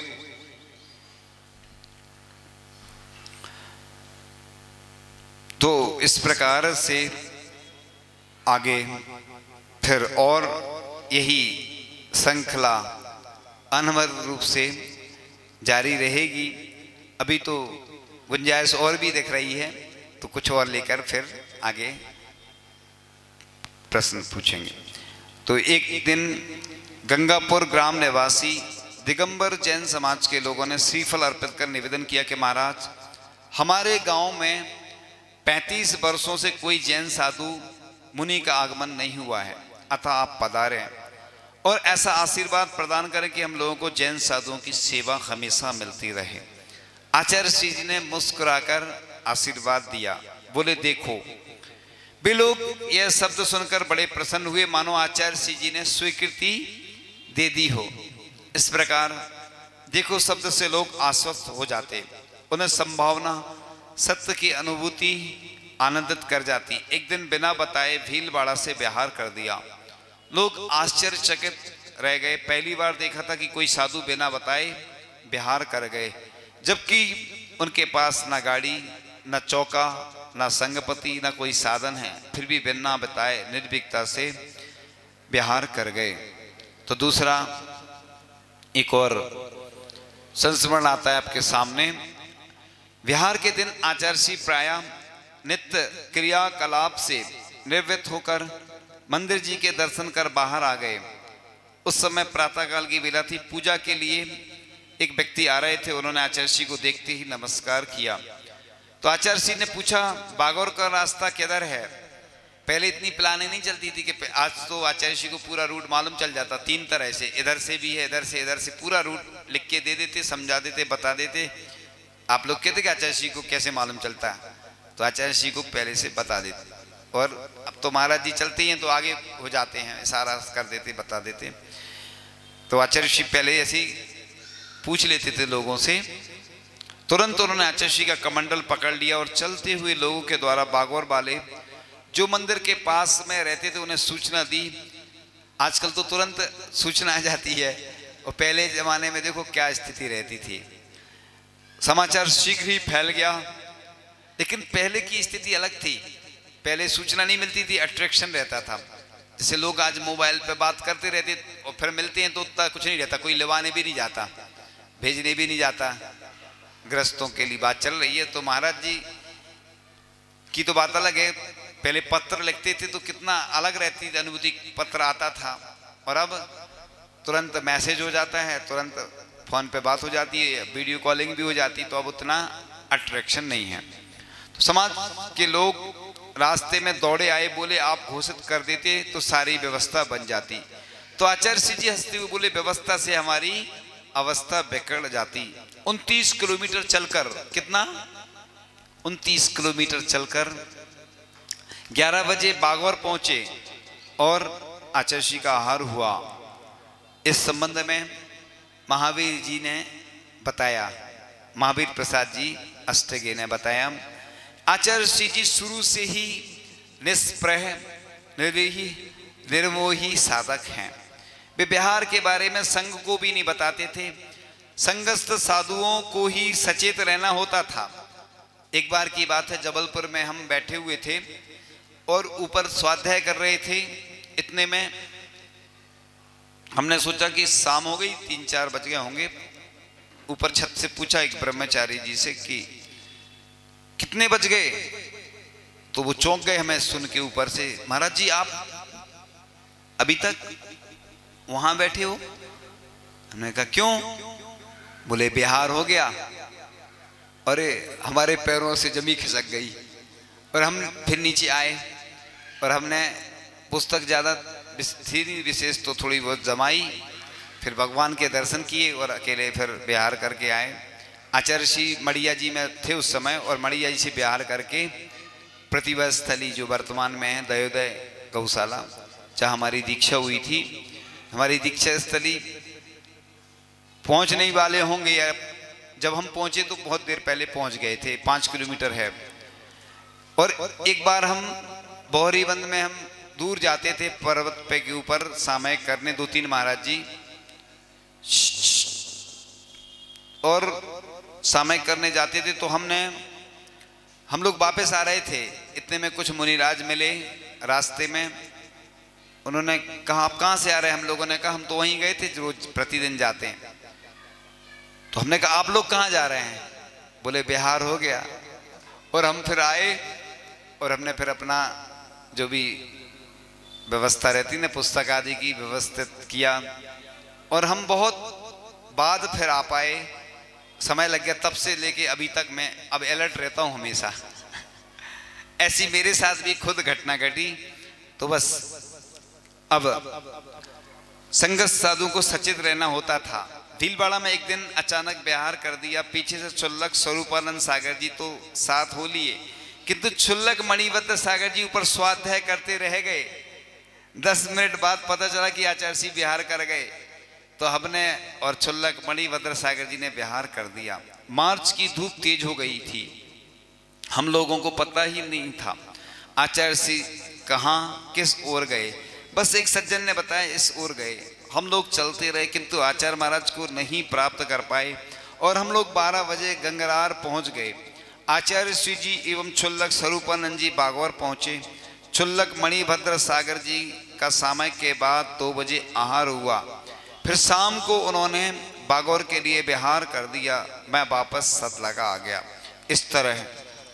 तो इस प्रकार से आगे फिर और यही श्रृंखला अनवर रूप से जारी रहेगी। अभी तो गुंजाइश और भी दिख रही है, तो कुछ और लेकर फिर आगे प्रश्न पूछेंगे। तो एक दिन गंगापुर ग्राम निवासी दिगंबर जैन समाज के लोगों ने श्रीफल अर्पित कर निवेदन किया कि महाराज, हमारे गांव में 35 वर्षों से कोई जैन साधु मुनि का आगमन नहीं हुआ है, अतः आप पधारें और ऐसा आशीर्वाद प्रदान करें कि हम लोगों को जैन साधुओं की सेवा हमेशा मिलती रहे। आचार्य श्री जी ने मुस्कुराकर आशीर्वाद दिया, बोले देखो। वे लोग यह शब्द सुनकर बड़े प्रसन्न हुए, मानो आचार्य श्री जी ने स्वीकृति दे दी हो। इस प्रकार देखो शब्द से लोग आश्वस्त हो जाते, उन्हें संभावना सत्य की अनुभूति आनंदित कर जाती। एक दिन बिना बताए भीलवाड़ा से बिहार कर दिया। लोग आश्चर्यचकित रह गए। पहली बार देखा था कि कोई साधु बिना बताए बिहार कर गए, जबकि उनके पास ना गाड़ी, ना चौका, ना संगपति, ना कोई साधन है, फिर भी बिना बताए निर्भीकता से बिहार कर गए। तो दूसरा एक और संस्मरण आता है आपके सामने। विहार के दिन आचार्य प्रायः नित्य क्रियाकलाप से निवृत्त होकर मंदिर जी के दर्शन कर बाहर आ गए। उस समय प्रातःकाल की बेला थी। पूजा के लिए एक व्यक्ति आ रहे थे। उन्होंने आचार्य को देखते ही नमस्कार किया। तो आचार्य ने पूछा, बागौर का रास्ता किधर है? पहले इतनी प्लानिंग नहीं चलती थी कि आज तो आचार्य को पूरा रूट मालूम चल जाता। 3 तरह से, इधर से भी है, इधर से पूरा रूट लिख के दे देते, समझा देते, बता देते। आप लोग कहते कि आचार्य को कैसे मालूम चलता है? तो आचार्य को पहले से बता देते। और अब तो महाराज जी चलते हैं तो आगे हो जाते हैं, इशारा कर देते, बता देते। तो आचार्य पहले ऐसे ही पूछ लेते थे लोगों से। तुरंत उन्होंने आचार्य का कमंडल पकड़ लिया और चलते हुए लोगों के द्वारा बागौर वाले जो मंदिर के पास में रहते थे उन्हें सूचना दी। आजकल तो तुरंत सूचना आ जाती है, और पहले जमाने में देखो क्या स्थिति रहती थी। समाचार शीघ्र ही फैल गया। लेकिन पहले की स्थिति अलग थी। पहले सूचना नहीं मिलती थी, अट्रैक्शन रहता था। जैसे लोग आज मोबाइल पे बात करते रहते और फिर मिलते हैं तो उतना कुछ नहीं रहता। कोई लिवाने भी नहीं जाता, भेजने भी नहीं जाता। गृहस्थों के लिए बात चल रही है तो महाराज जी की तो बात अलग है। पहले पत्र लिखते थे तो कितना अलग रहती थी अनुभूति। पत्र आता था और अब तुरंत मैसेज हो जाता है, तुरंत फोन पे बात हो जाती है, वीडियो कॉलिंग भी हो जाती। तो अब उतना अट्रैक्शन नहीं है। तो समाज के लोग रास्ते में दौड़े आए, बोले आप घोषित कर देते तो सारी व्यवस्था बन जाती। तो आचार्य जी हंसते हुए बोले, व्यवस्था से हमारी अवस्था बिगड़ जाती। 29 किलोमीटर चलकर, कितना 29 किलोमीटर चलकर 11 बजे बागौर पहुंचे और आचार्य का आहार हुआ। इस संबंध में महावीर जी ने बताया, महावीर प्रसाद जी अष्टगे ने बताया, आचार्य जी शुरू से ही निष्प्रह निर्मोही साधक हैं। वे बिहार के बारे में संघ को भी नहीं बताते थे। संघस्थ साधुओं को ही सचेत रहना होता था। एक बार की बात है, जबलपुर में हम बैठे हुए थे और ऊपर स्वाध्याय कर रहे थे। इतने में हमने सोचा कि शाम हो गई, 3-4 बज गए होंगे। ऊपर छत से पूछा एक ब्रह्मचारी जी से कि कितने बज गए? तो वो चौंक गए हमें सुन के ऊपर से, महाराज जी आप अभी तक वहां बैठे हो? हमने कहा क्यों? बोले बिहार हो गया। अरे हमारे पैरों से जमी खिसक गई। और हम फिर नीचे आए और हमने पुस्तक ज़्यादा थी विशेष तो थोड़ी बहुत जमाई, फिर भगवान के दर्शन किए और अकेले फिर बिहार करके आए। आचार्य श्री मड़िया जी में थे उस समय, और मड़िया जी से बिहार करके प्रतिभा स्थली जो वर्तमान में है दयोदय गौशाला, जहाँ हमारी दीक्षा हुई थी, हमारी दीक्षा स्थली पहुँचने वाले होंगे या जब हम पहुँचे तो बहुत देर पहले पहुँच गए थे। 5 किलोमीटर है। और एक बार हम बौहरीबंद में हम दूर जाते थे पर्वत पे के ऊपर सामयिक करने, 2-3 महाराज जी और सामयिक करने जाते थे। तो हम लोग वापस आ रहे थे। इतने में कुछ मुनिराज मिले रास्ते में। उन्होंने कहा आप कहाँ से आ रहे हैं? हम लोगों ने कहा हम तो वहीं गए थे जो रोज प्रतिदिन जाते हैं। तो हमने कहा आप लोग कहाँ जा रहे हैं? बोले बिहार हो गया। और हम फिर आए और हमने फिर अपना जो भी व्यवस्था रहती ना पुस्तक आदि की व्यवस्थित किया, और हम बहुत बाद फिर आ पाए। समय लग गया, तब से लेके अभी तक मैं अब अलर्ट रहता हूँ हमेशा। ऐसी मेरे साथ भी खुद घटना घटी। तो बस अब संघस्थ साधु को सचेत रहना होता था। भीलवाड़ा में एक दिन अचानक बिहार कर दिया। पीछे से क्षुल्लक स्वरूपानंद सागर जी तो साथ हो लिए, किंतु क्षुल्लक मणिभद्र सागर जी ऊपर स्वाध्याय करते रह गए। 10 मिनट बाद पता चला कि आचार्य बिहार कर गए। तो हमने और छुल्लक मणिभद्र सागर जी ने विहार कर दिया। मार्च की धूप तेज हो गई थी, हम लोगों को पता ही नहीं था आचार्य श्री कहाँ किस ओर गए। बस एक सज्जन ने बताया इस ओर गए। हम लोग चलते रहे किंतु आचार्य महाराज को नहीं प्राप्त कर पाए और हम लोग 12 बजे गंगरार पहुंच गए। आचार्य श्री जी एवं छुल्लक स्वरूपानंद जी बागौर पहुंचे। छुल्लक मणिभद्र सागर जी का समय के बाद 2 बजे आहार हुआ। फिर शाम को उन्होंने बागौर के लिए विहार कर दिया। मैं वापस सतलगा आ गया। इस तरह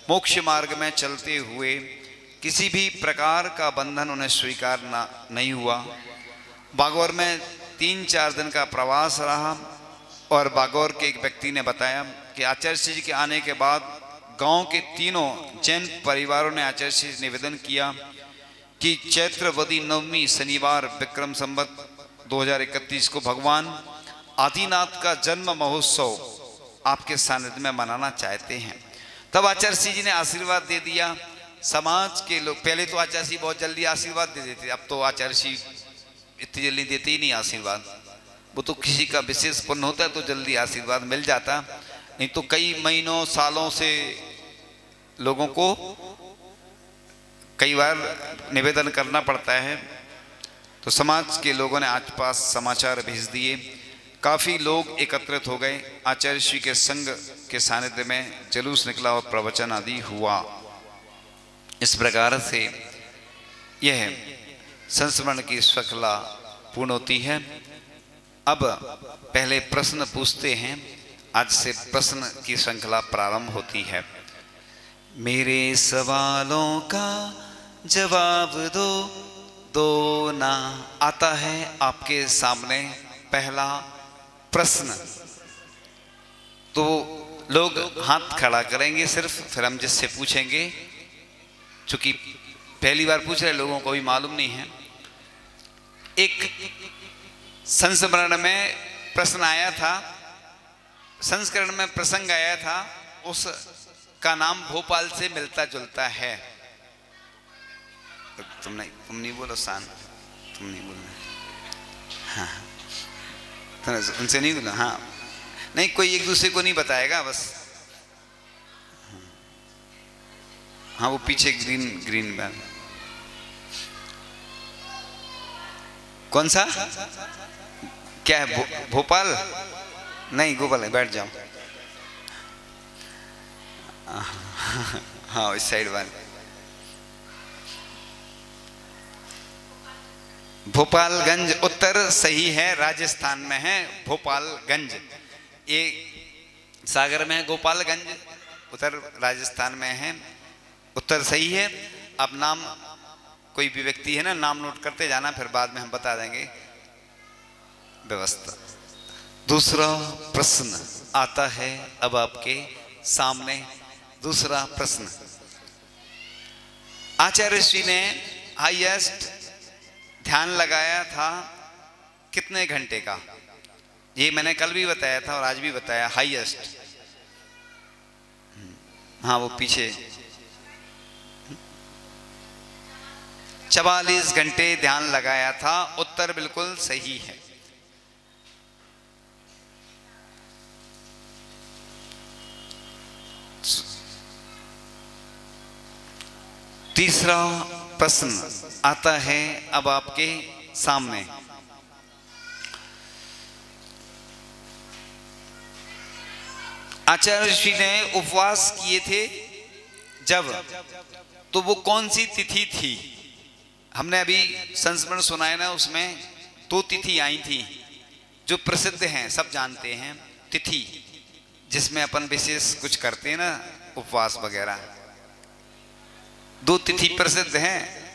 मोक्ष मार्ग में चलते हुए किसी भी प्रकार का बंधन उन्हें स्वीकार नहीं हुआ। बागौर में 3-4 दिन का प्रवास रहा और बागौर के एक व्यक्ति ने बताया कि आचार्य श्री जी के आने के बाद गांव के तीनों जैन परिवारों ने आचार्य श्री जी निवेदन किया कि चैत्रवदी नवमी शनिवार विक्रम संवत 2031 को भगवान आदिनाथ का जन्म महोत्सव आपके सानिध्य में मनाना चाहते हैं। तब आचार्य श्री जी ने आशीर्वाद दे दिया। समाज के लोग, पहले तो आचार्य श्री बहुत जल्दी आशीर्वाद दे देते, अब तो आचार्य श्री इतनी जल्दी देते ही नहीं आशीर्वाद। वो तो किसी का विशेष पुण्य होता है तो जल्दी आशीर्वाद मिल जाता, नहीं तो कई महीनों सालों से लोगों को कई बार निवेदन करना पड़ता है। तो समाज के लोगों ने आज पास समाचार भेज दिए। काफ़ी लोग एकत्रित हो गए। आचार्य श्री के संग के सानिध्य में जुलूस निकला और प्रवचन आदि हुआ। इस प्रकार से यह संस्मरण की श्रृंखला पूर्ण होती है। अब पहले प्रश्न पूछते हैं। आज से प्रश्न की श्रृंखला प्रारंभ होती है। मेरे सवालों का जवाब दो, दो ना। आता है आपके सामने पहला प्रश्न। तो लोग हाथ खड़ा करेंगे सिर्फ, फिर हम जिससे पूछेंगे, चूंकि पहली बार पूछ रहे लोगों को भी मालूम नहीं है। एक संस्मरण में प्रश्न आया था, संस्करण में प्रसंग आया था, उसका नाम भोपाल से मिलता जुलता है। तुम नहीं बोलो शान, तुम नहीं बोलना। हाँ उनसे नहीं बोला। हाँ नहीं, कोई एक दूसरे को नहीं बताएगा बस। हाँ वो पीछे ग्रीन बैग कौन सा, क्या है? भोपाल नहीं, गोपाल है। बैठ जाओ। हाँ इस साइड वाले। भोपालगंज उत्तर सही है, राजस्थान में है भोपालगंज। ये सागर में है गोपालगंज, उत्तर राजस्थान में है। उत्तर सही है। अब नाम, कोई भी व्यक्ति है ना, नाम नोट करते जाना, फिर बाद में हम बता देंगे व्यवस्था। दूसरा प्रश्न आता है अब आपके सामने। दूसरा प्रश्न, आचार्य श्री ने हाईएस्ट ध्यान लगाया था कितने घंटे का? ये मैंने कल भी बताया था और आज भी बताया। हाईएस्ट, हाँ वो पीछे 44 घंटे ध्यान लगाया था। उत्तर बिल्कुल सही है। तीसरा प्रश्न आता है अब आपके सामने। आचार्य श्री ने उपवास किए थे जब, तो वो कौन सी तिथि थी? हमने अभी संस्मरण सुना है ना, उसमें 2 तिथि आई थी जो प्रसिद्ध हैं, सब जानते हैं। तिथि जिसमें अपन विशेष कुछ करते हैं ना, उपवास वगैरह, 2 तिथि प्रसिद्ध हैं,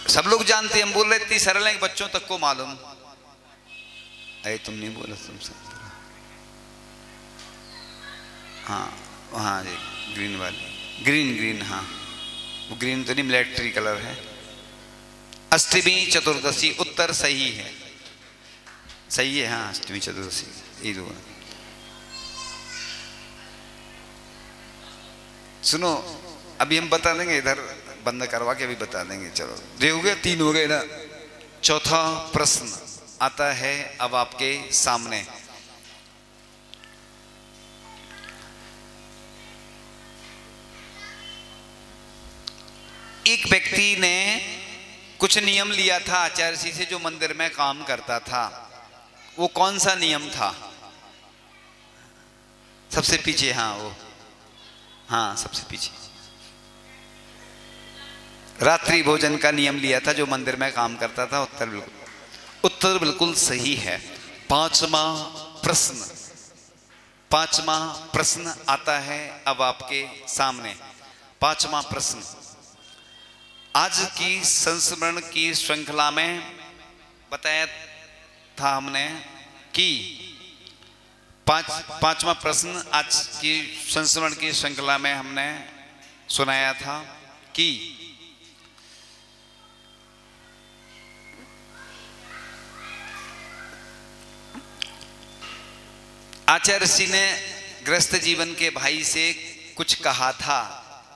सब लोग जानते हैं। हम बोल रहे इतनी सरल है कि बच्चों तक को मालूम। अरे तुम नहीं बोला, तुम सब। हाँ हाँ जी, ग्रीन वाली, ग्रीन, हाँ वो ग्रीन तो नहीं, मिलिट्री कलर है। अष्टमी चतुर्दशी उत्तर सही है, सही है। हाँ अष्टमी चतुर्दशी ये 2। सुनो अभी हम बता देंगे, इधर बंद करवा के अभी बता देंगे। चलो ये हो गया, 3 हो गए ना, चौथा प्रश्न आता है अब आपके सामने। एक व्यक्ति ने कुछ नियम लिया था आचार्य जी से जो मंदिर में काम करता था। वो कौन सा नियम था? सबसे पीछे, हाँ वो, हाँ सबसे पीछे। रात्रि भोजन का नियम लिया था जो मंदिर में काम करता था। उत्तर बिल्कुल सही है। पांचवा प्रश्न आता है अब आपके सामने। पांचवा प्रश्न, आज की संस्मरण की श्रृंखला में बताया था हमने कि पांचवा प्रश्न आज की संस्मरण की श्रृंखला में हमने सुनाया था कि आचार्य जी ने गृहस्थ जीवन के भाई से कुछ कहा था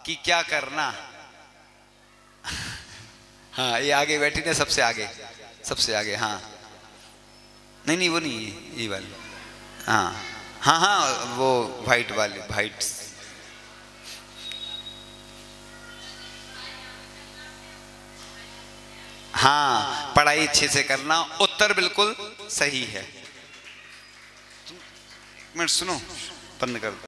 कि क्या करना। हाँ ये आगे बैठी ने, सबसे आगे। हाँ नहीं वो नहीं, ये वाली। हाँ वो वाइट वाली, वाइट। हाँ पढ़ाई अच्छे से करना, उत्तर बिल्कुल सही है। एक मिनट सुनो, बंद कर दो।